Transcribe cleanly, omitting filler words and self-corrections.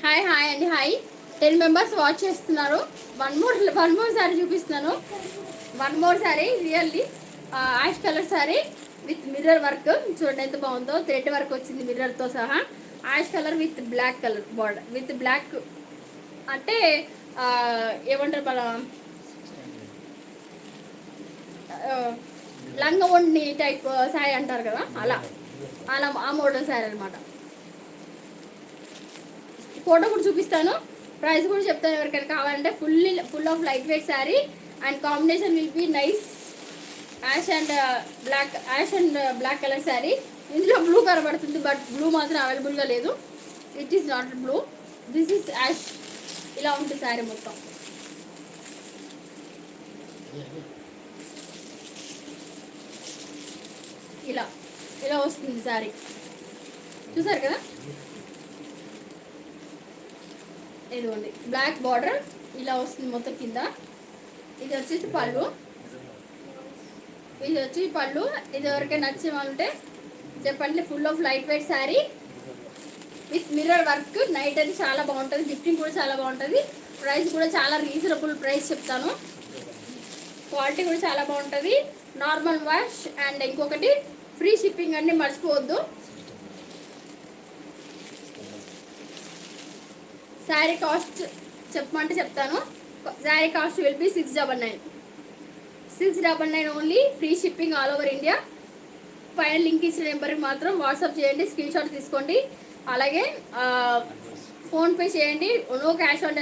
Hi hi అండి hi 10 members watch చేస్తున్నారు. One more sari చూపిస్తున్నాను. One more sari really ash colour sari with mirror work. చూడండి ఎంత బాగుందో. థ్రెడ్ వర్క్ వచ్చింది మిర్రర్తో సహా. Ash colour with black colour border with black అంటే ఏమంటారు మన లంగా వండి టైప్ శారీ అంటారు కదా, అలా అలా ఆ మోడల్ శారీ అనమాట. ఫోటో కూడా చూపిస్తాను, ప్రైస్ కూడా చెప్తాను ఎవరికైనా కావాలంటే. Full of light weight sari and combination will be nice. Ash and black colour sari. ఇందులో బ్లూ కనబడుతుంది బట్ బ్లూ మాత్రం అవైలబుల్గా లేదు. It is not blue, this is ash. ఇలా ఉంటుంది శారీ మొత్తం. ఇలా ఇలా వస్తుంది శారీ, చూసారు కదా. ఇదిగోండి బ్లాక్ బార్డర్ ఇలా వస్తుంది మొత్తం కింద. ఇది వచ్చేసి పళ్ళు, ఇది వచ్చి పళ్ళు. ఇది ఎవరికైనా నచ్చే వాళ్ళంటే చెప్పండి. Full of light weight sari with mirror work. Night అది చాలా బాగుంటుంది, గిఫ్టింగ్ కూడా చాలా బాగుంటుంది. ప్రైస్ కూడా చాలా రీజనబుల్ ప్రైస్ చెప్తాను. క్వాలిటీ కూడా చాలా బాగుంటుంది. నార్మల్ వాష్ అండ్ ఇంకొకటి ఫ్రీ షిప్పింగ్ అన్ని మర్చిపోవద్దు. శారీ కాస్ట్ చెప్పమంటే చెప్తాను. Sari cost will be 699 only. Free shipping all over India. పైన లింక్ ఇచ్చిన నెంబర్కి మాత్రం వాట్సాప్ చేయండి, స్క్రీన్ షాట్ తీసుకోండి. అలాగే ఫోన్పే చేయండి. No cash on